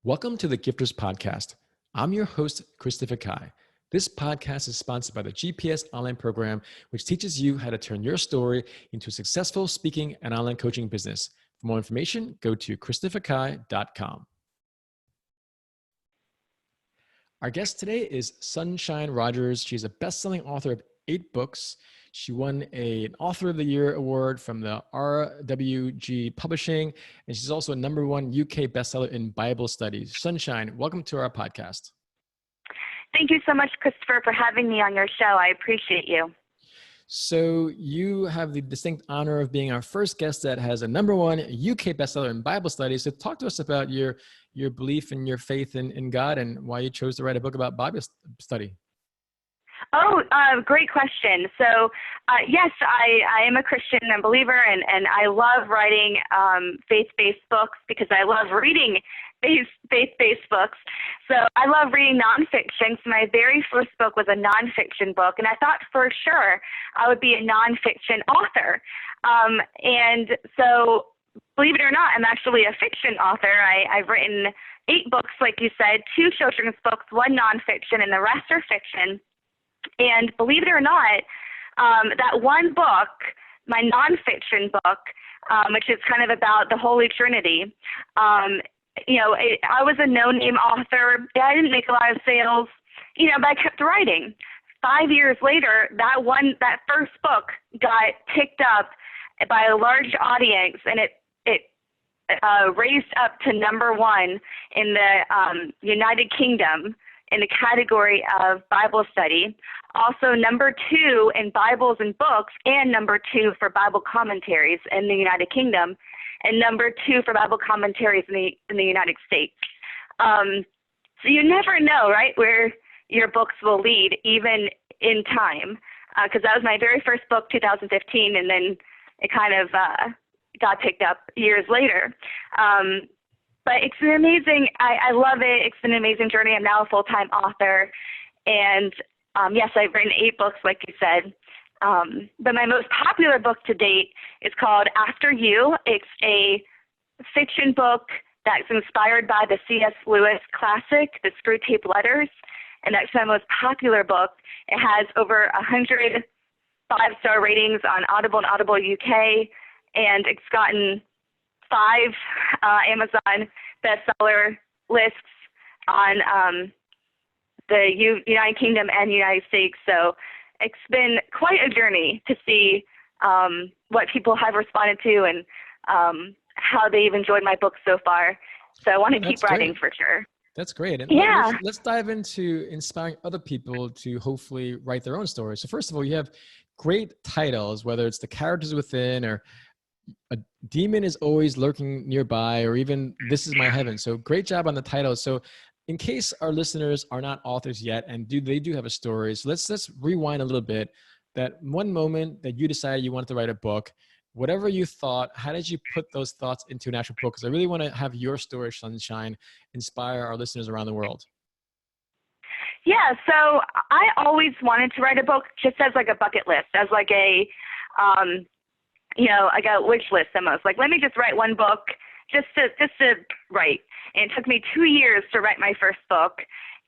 Welcome to the Gifters Podcast. I'm your host, Christopher Kai. This podcast is sponsored by the GPS online program, which teaches you how to turn your story into a successful speaking and online coaching business. For more information, go to christopherkai.com. Our guest today is Sunshine Rodgers. She's a best-selling author of 8 books. She won an Author of the Year award from the RWG Publishing, and she's also a #1 UK bestseller in Bible studies. Sunshine, welcome to our podcast. Thank you so much, Christopher, for having me on your show. I appreciate you. So you have the distinct honor of being our first guest that has a #1 UK bestseller in Bible studies. So talk to us about your belief and your faith in God and why you chose to write a book about Bible study. Oh, great question. So, yes, I am a Christian and believer, and I love writing faith-based books because I love reading faith-based books. So I love reading nonfiction. So my very first book was a nonfiction book, and I thought for sure I would be a nonfiction author. And so, believe it or not, I'm actually a fiction author. I've written 8 books, like you said, 2 children's books, 1 nonfiction, and the rest are fiction. And believe it or not, that one book, my nonfiction book, which is kind of about the Holy Trinity, I was a no-name author. I didn't make a lot of sales, but I kept writing. 5 years later, that first book got picked up by a large audience, and it raised up to #1 in the United Kingdom in the category of Bible study, also #2 in Bibles and books, and #2 for Bible commentaries in the United Kingdom, and #2 for Bible commentaries in the United States. So you never know, right, where your books will lead, even in time, because that was my very first book, 2015, and then it kind of got picked up years later. But it's been amazing. I love it. It's been an amazing journey. I'm now a full-time author. And yes, I've written 8 books, like you said. But my most popular book to date is called After You. It's a fiction book that's inspired by the C.S. Lewis classic, The Screwtape Letters. And that's my most popular book. It has over 100 5-star ratings on Audible and Audible UK. And it's gotten 5 Amazon bestseller lists on the United Kingdom and United States. So it's been quite a journey to see what people have responded to and how they've enjoyed my book so far. So I want to keep writing for sure. That's great. And yeah. let's dive into inspiring other people to hopefully write their own stories. So first of all, you have great titles, whether it's The Characters Within or A Demon is Always Lurking Nearby, or even This Is My Heaven. So great job on the titles. So in case our listeners are not authors yet and they do have a story, so let's rewind a little bit. That one moment that you decided you wanted to write a book, whatever you thought, how did you put those thoughts into an actual book? Because I really want to have your story, Sunshine, inspire our listeners around the world. Yeah, so I always wanted to write a book just as like a bucket list, as like a I got a wish list almost. Like, let me just write one book just to write. And it took me 2 years to write my first book.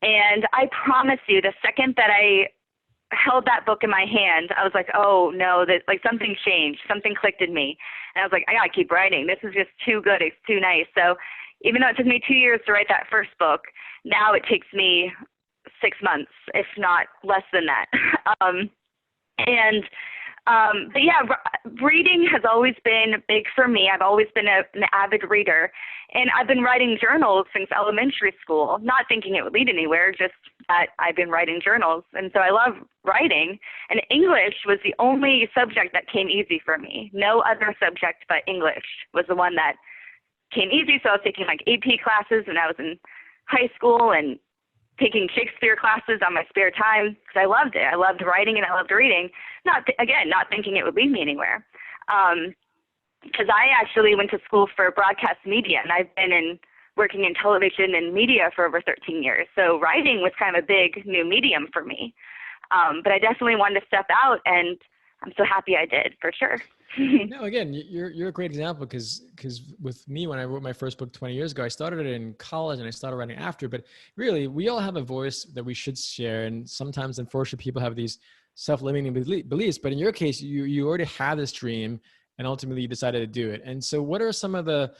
And I promise you, the second that I held that book in my hand, I was like, oh no, that like something changed, something clicked in me. And I was like, I gotta keep writing. This is just too good. It's too nice. So even though it took me 2 years to write that first book, now it takes me 6 months, if not less than that. But yeah, reading has always been big for me. I've always been an avid reader, and I've been writing journals since elementary school, not thinking it would lead anywhere, just that I've been writing journals. And so I love writing, and English was the only subject that came easy for me. No other subject but English was the one that came easy. So I was taking like AP classes when I was in high school and taking Shakespeare classes on my spare time because I loved it. I loved writing and I loved reading. Not thinking it would lead me anywhere. Because I actually went to school for broadcast media, and I've been working in television and media for over 13 years. So writing was kind of a big new medium for me. But I definitely wanted to step out, and I'm so happy I did, for sure. No, again, you're a great example because with me, when I wrote my first book 20 years ago, I started it in college and I started writing after. But really, we all have a voice that we should share, and sometimes, unfortunately, people have these self-limiting beliefs. But in your case, you already had this dream, and ultimately you decided to do it. And so, what are some of the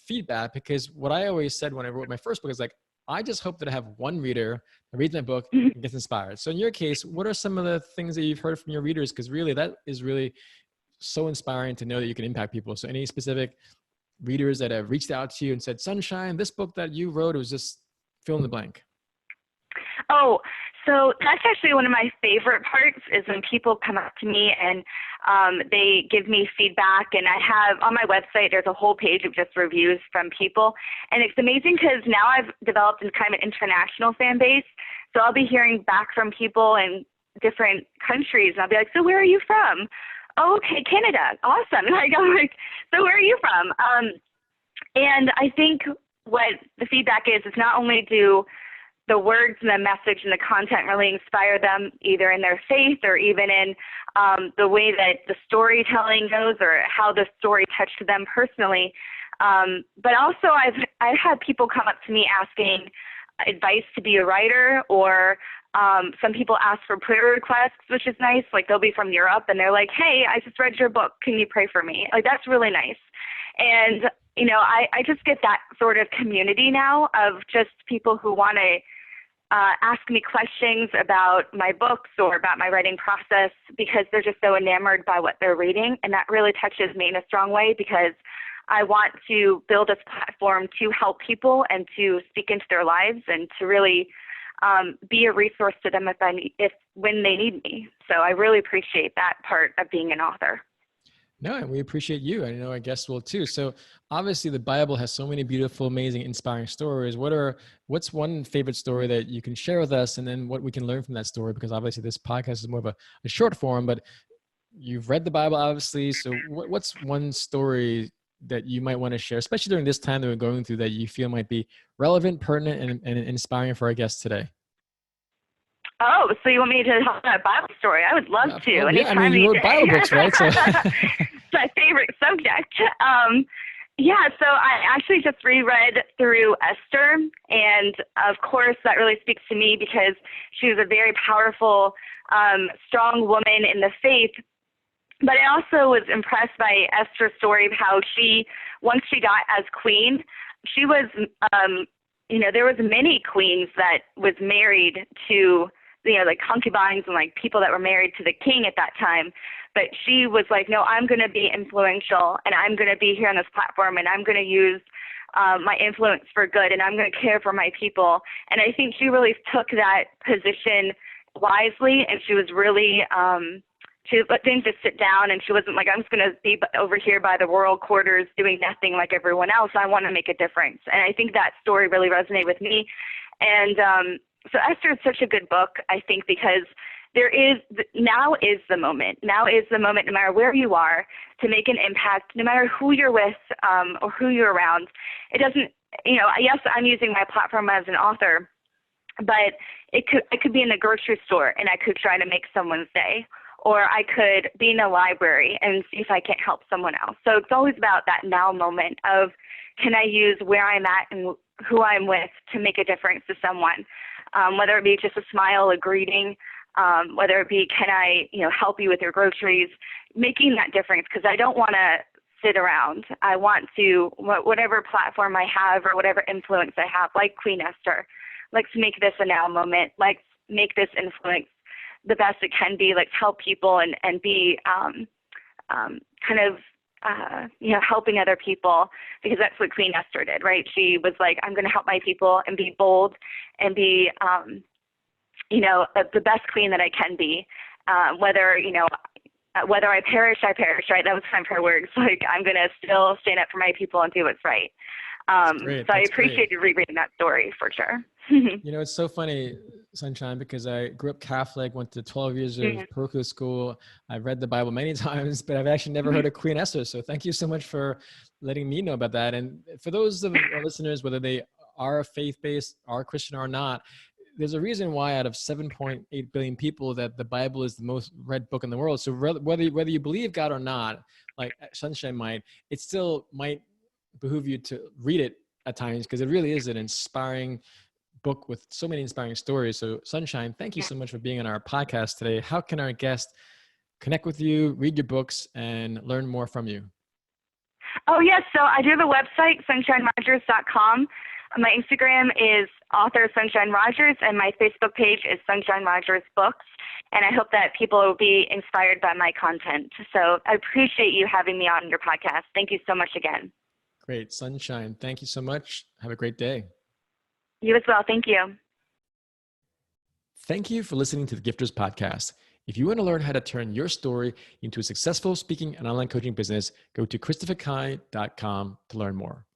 feedback? Because what I always said when I wrote my first book is like, I just hope that I have one reader that reads my book and gets inspired. So in your case, what are some of the things that you've heard from your readers? Because really, that is really so inspiring to know that you can impact people. So any specific readers that have reached out to you and said, Sunshine, this book that you wrote, it was just fill in the blank? Oh, so that's actually one of my favorite parts is when people come up to me and they give me feedback. And I have on my website, there's a whole page of just reviews from people. And it's amazing because now I've developed kind of an international fan base. So I'll be hearing back from people in different countries. And I'll be like, so where are you from? Oh, okay, Canada. Awesome. And I'm like, so where are you from? And I think what the feedback is not only do the words and the message and the content really inspire them either in their faith or even in the way that the storytelling goes or how the story touched them personally. But also I've had people come up to me asking advice to be a writer, or some people ask for prayer requests, which is nice. Like they'll be from Europe and they're like, hey, I just read your book. Can you pray for me? Like that's really nice. And, you know, I just get that sort of community now of just people who want to ask me questions about my books or about my writing process because they're just so enamored by what they're reading. And that really touches me in a strong way because I want to build this platform to help people and to speak into their lives and to really be a resource to them when they need me. So I really appreciate that part of being an author. No, and we appreciate you. I know our guests will too. So obviously the Bible has so many beautiful, amazing, inspiring stories. What's one favorite story that you can share with us and then what we can learn from that story? Because obviously this podcast is more of a short form, but you've read the Bible, obviously. So what's one story that you might want to share, especially during this time that we're going through, that you feel might be relevant, pertinent, and inspiring for our guests today? Oh, so you want me to tell a Bible story? I would love to. Yeah, I mean, you wrote Bible books, right? So. It's my favorite subject. Yeah, so I actually just reread through Esther, and of course that really speaks to me because she was a very powerful, strong woman in the faith. But I also was impressed by Esther's story of how once she got as queen, she was, there was many queens that was married to, like concubines and like people that were married to the king at that time. But she was like, no, I'm going to be influential and I'm going to be here on this platform and I'm going to use my influence for good and I'm going to care for my people. And I think she really took that position wisely, and she was really, she didn't just sit down and she wasn't like, I'm just going to be over here by the royal quarters doing nothing like everyone else. I want to make a difference. And I think that story really resonated with me. And so Esther is such a good book, I think, because now is the moment. Now is the moment, no matter where you are, to make an impact, no matter who you're with or who you're around. It doesn't, yes, I'm using my platform as an author, but I could be in the grocery store and I could try to make someone's day. Or I could be in a library and see if I can't help someone else. So it's always about that now moment of, can I use where I'm at and who I'm with to make a difference to someone, whether it be just a smile, a greeting, whether it be, can I, help you with your groceries, making that difference, because I don't want to sit around. I want to, whatever platform I have or whatever influence I have, like Queen Esther, let's make this a now moment. Let's make this influence the best it can be, like help people and be helping other people, because that's what Queen Esther did, right? She was like, I'm going to help my people and be bold and be, the best queen that I can be, whether I perish, I perish, right? That was kind of her words. Like, I'm going to still stand up for my people and do what's right. So I appreciate you rereading that story for sure. It's so funny, Sunshine, because I grew up Catholic, went to 12 years of parochial school. I've read the Bible many times, but I've actually never heard of Queen Esther. So thank you so much for letting me know about that. And for those of our listeners, whether they are faith-based, are Christian or not, there's a reason why out of 7.8 billion people that the Bible is the most read book in the world. So whether you believe God or not, like Sunshine might, it still might behoove you to read it at times, because it really is an inspiring book with so many inspiring stories. So Sunshine, thank you so much for being on our podcast today. How can our guests connect with you, read your books, and learn more from you? Oh, yes. So I do have a website, sunshinerodgers.com. My Instagram is author Sunshine Rodgers, and my Facebook page is Sunshine Rodgers Books. And I hope that people will be inspired by my content. So I appreciate you having me on your podcast. Thank you so much again. Great. Sunshine, thank you so much. Have a great day. You as well. Thank you. Thank you for listening to the Gifters Podcast. If you want to learn how to turn your story into a successful speaking and online coaching business, go to christopherkai.com to learn more.